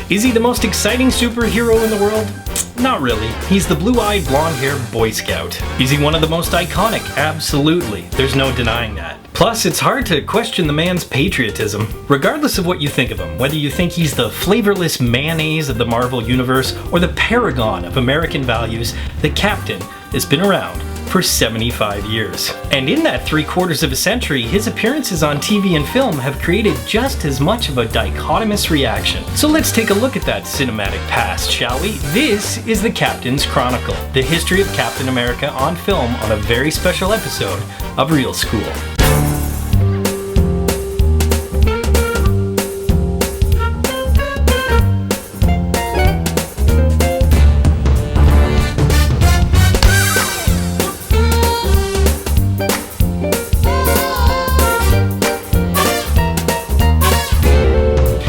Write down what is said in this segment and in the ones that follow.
Is he the most exciting superhero in the world? Not really. He's the blue-eyed, blonde-haired Boy Scout. Is he one of the most iconic? Absolutely. There's no denying that. Plus, it's hard to question the man's patriotism. Regardless of what you think of him, whether you think he's the flavorless mayonnaise of the Marvel Universe or the paragon of American values, the Captain has been around for 75 years. And in that 3/4 of a century, his appearances on TV and film have created just as much of a dichotomous reaction. So let's take a look at that cinematic past, shall we? This is the Captain's Chronicle, the history of Captain America on film on a very special episode of Real School.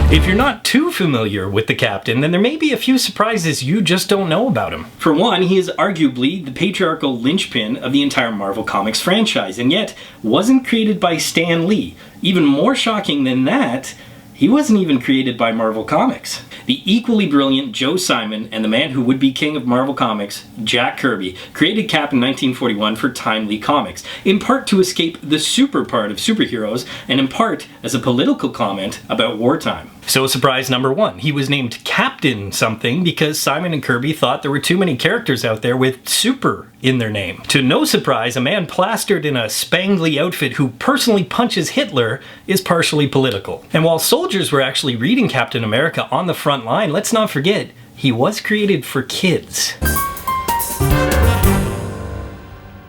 If you're not too familiar with the Captain, then there may be a few surprises you just don't know about him. For one, he is arguably the patriarchal linchpin of the entire Marvel Comics franchise, and yet wasn't created by Stan Lee. Even more shocking than that, he wasn't even created by Marvel Comics. The equally brilliant Joe Simon and the man who would be king of Marvel Comics, Jack Kirby, created Cap in 1941 for Timely Comics, in part to escape the super part of superheroes, and in part as a political comment about wartime. So surprise number one, he was named Captain something because Simon and Kirby thought there were too many characters out there with super in their name. To no surprise, a man plastered in a spangly outfit who personally punches Hitler is partially political. And while soldiers were actually reading Captain America on the front line, let's not forget, he was created for kids.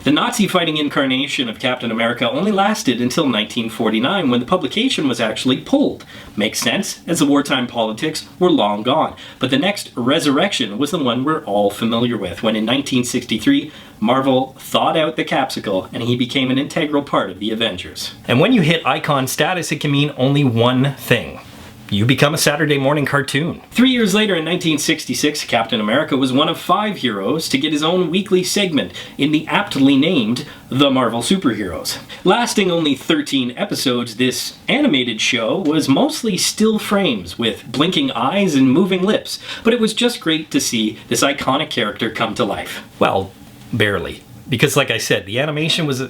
The Nazi-fighting incarnation of Captain America only lasted until 1949, when the publication was actually pulled. Makes sense, as the wartime politics were long gone. But the next resurrection was the one we're all familiar with, when in 1963, Marvel thawed out the capsicle and he became an integral part of the Avengers. And when you hit icon status, it can mean only one thing. You become a Saturday morning cartoon. 3 years later, in 1966, Captain America was one of 5 heroes to get his own weekly segment in the aptly named The Marvel Superheroes. Lasting only 13 episodes, this animated show was mostly still frames with blinking eyes and moving lips, but it was just great to see this iconic character come to life. Well, barely. Because like I said, the animation was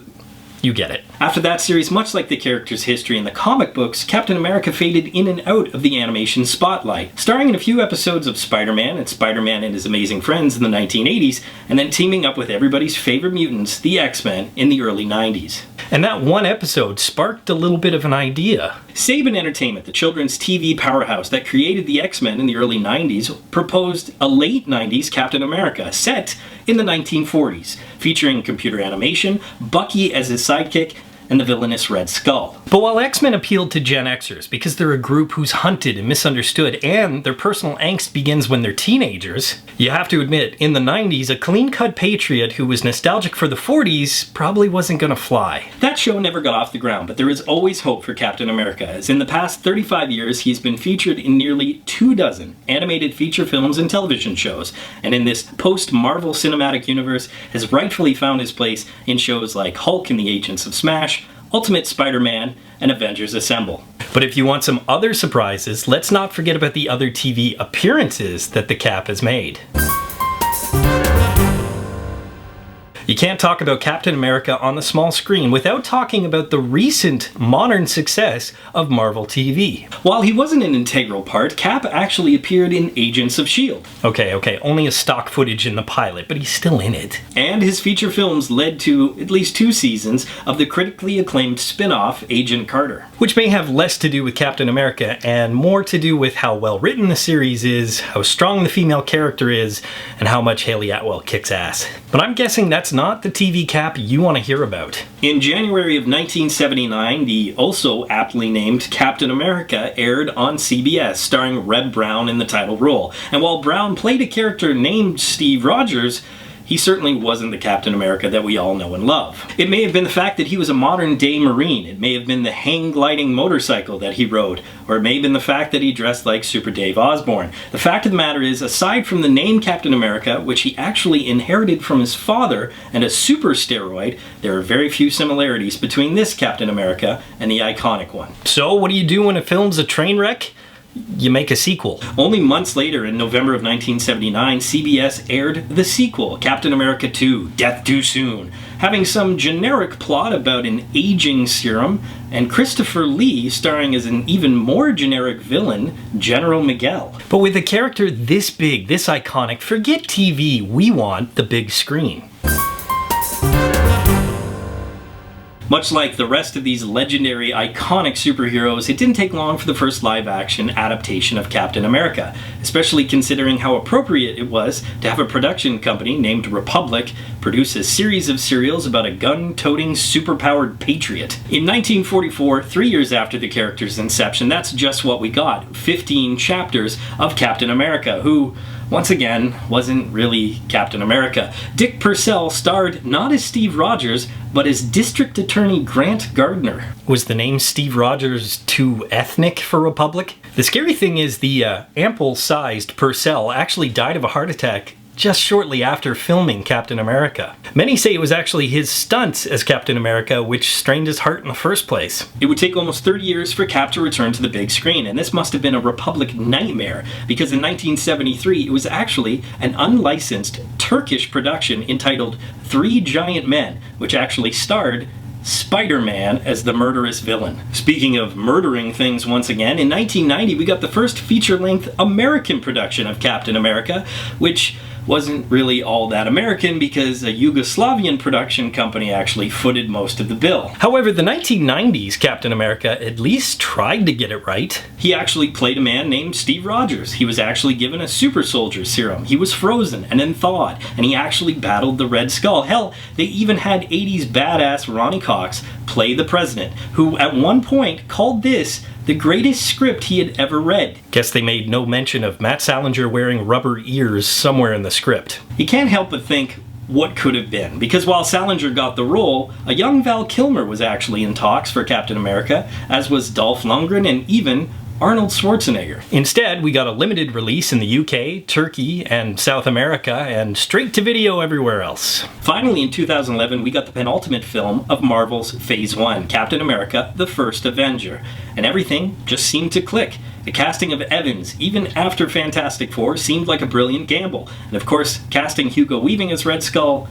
you get it. After that series, much like the character's history in the comic books, Captain America faded in and out of the animation spotlight, starring in a few episodes of Spider-Man and Spider-Man and His Amazing Friends in the 1980s, and then teaming up with everybody's favorite mutants, the X-Men, in the early 90s. And that one episode sparked a little bit of an idea. Saban Entertainment, the children's TV powerhouse that created the X-Men in the early 90s, proposed a late 90s Captain America set in the 1940s, featuring computer animation, Bucky as his sidekick, and the villainous Red Skull. But while X-Men appealed to Gen Xers because they're a group who's hunted and misunderstood, and their personal angst begins when they're teenagers, you have to admit, in the 90s, a clean-cut patriot who was nostalgic for the 40s probably wasn't gonna fly. That show never got off the ground, but there is always hope for Captain America, as in the past 35 years he's been featured in nearly 24 animated feature films and television shows, and in this post-Marvel cinematic universe has rightfully found his place in shows like Hulk and the Agents of Smash, Ultimate Spider-Man, and Avengers Assemble. But if you want some other surprises, let's not forget about the other TV appearances that the Cap has made. You can't talk about Captain America on the small screen without talking about the recent modern success of Marvel TV. While he wasn't an integral part, Cap actually appeared in Agents of S.H.I.E.L.D. Okay, only a stock footage in the pilot, but he's still in it. And his feature films led to at least 2 seasons of the critically acclaimed spin-off Agent Carter, which may have less to do with Captain America and more to do with how well written the series is, how strong the female character is, and how much Haley Atwell kicks ass. But I'm guessing that's not the TV Cap you want to hear about. In January of 1979, the also aptly named Captain America aired on CBS, starring Reb Brown in the title role. And while Brown played a character named Steve Rogers, he certainly wasn't the Captain America that we all know and love. It may have been the fact that he was a modern-day Marine, it may have been the hang-gliding motorcycle that he rode, or it may have been the fact that he dressed like Super Dave Osborne. The fact of the matter is, aside from the name Captain America, which he actually inherited from his father, and a super steroid, there are very few similarities between this Captain America and the iconic one. So what do you do when a film's a train wreck? you make a sequel. Only months later, in November of 1979, CBS aired the sequel, Captain America 2, Death Too Soon, having some generic plot about an aging serum, and Christopher Lee starring as an even more generic villain, General Miguel. But with a character this big, this iconic, forget TV, we want the big screen. Much like the rest of these legendary, iconic superheroes, it didn't take long for the first live-action adaptation of Captain America, especially considering how appropriate it was to have a production company named Republic produce a series of serials about a gun-toting, superpowered patriot. In 1944, 3 years after the character's inception, that's just what we got, 15 chapters of Captain America, who, once again, wasn't really Captain America. Dick Purcell starred not as Steve Rogers, but as District Attorney Grant Gardner. Was the name Steve Rogers too ethnic for Republic? The scary thing is the ample-sized Purcell actually died of a heart attack just shortly after filming Captain America. Many say it was actually his stunts as Captain America which strained his heart in the first place. It would take almost 30 years for Cap to return to the big screen, and this must have been a Republic nightmare, because in 1973 it was actually an unlicensed Turkish production entitled Three Giant Men, which actually starred Spider-Man as the murderous villain. Speaking of murdering things once again, in 1990 we got the first feature-length American production of Captain America, which wasn't really all that American because a Yugoslavian production company actually footed most of the bill. However, the 1990s Captain America at least tried to get it right. He actually played a man named Steve Rogers. He was actually given a super soldier serum. He was frozen and then thawed, and he actually battled the Red Skull. Hell, they even had 80s badass Ronnie Cox play the president, who at one point called this the greatest script he had ever read. Guess they made no mention of Matt Salinger wearing rubber ears somewhere in the script. You can't help but think what could have been, because while Salinger got the role, a young Val Kilmer was actually in talks for Captain America, as was Dolph Lundgren and even Arnold Schwarzenegger. Instead, we got a limited release in the UK, Turkey, and South America, and straight to video everywhere else. Finally, in 2011, we got the penultimate film of Marvel's Phase 1, Captain America: The First Avenger. And everything just seemed to click. The casting of Evans, even after Fantastic Four, seemed like a brilliant gamble. And of course, casting Hugo Weaving as Red Skull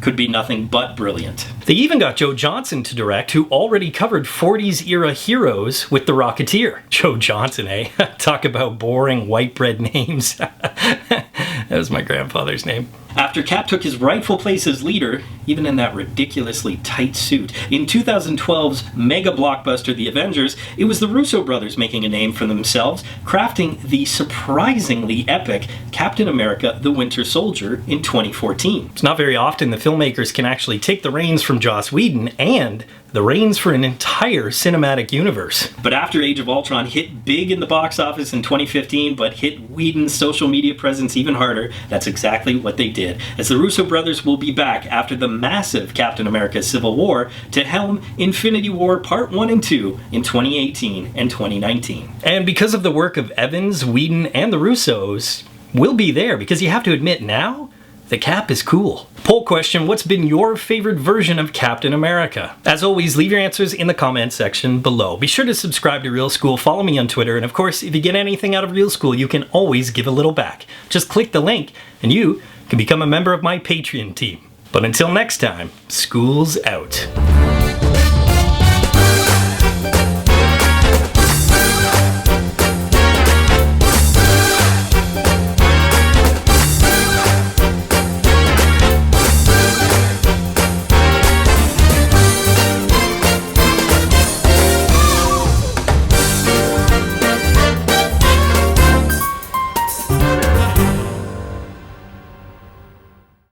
could be nothing but brilliant. They even got Joe Johnson to direct, who already covered 40s era heroes with The Rocketeer. Joe Johnson, eh? Talk about boring white bread names. That was my grandfather's name. After Cap took his rightful place as leader, even in that ridiculously tight suit, in 2012's mega blockbuster The Avengers, it was the Russo brothers making a name for themselves, crafting the surprisingly epic Captain America: The Winter Soldier in 2014. It's not very often the filmmakers can actually take the reins from Joss Whedon and the reins for an entire cinematic universe. But after Age of Ultron hit big in the box office in 2015, but hit Whedon's social media presence even harder, that's exactly what they did, as the Russo brothers will be back after the massive Captain America Civil War to helm Infinity War Part 1 and 2 in 2018 and 2019. And because of the work of Evans, Whedon, and the Russos, we'll be there, because you have to admit now, the Cap is cool. Poll question, what's been your favorite version of Captain America? As always, leave your answers in the comment section below. Be sure to subscribe to Real School, follow me on Twitter, and of course, if you get anything out of Real School, you can always give a little back. Just click the link, and you can become a member of my Patreon team. But until next time, school's out.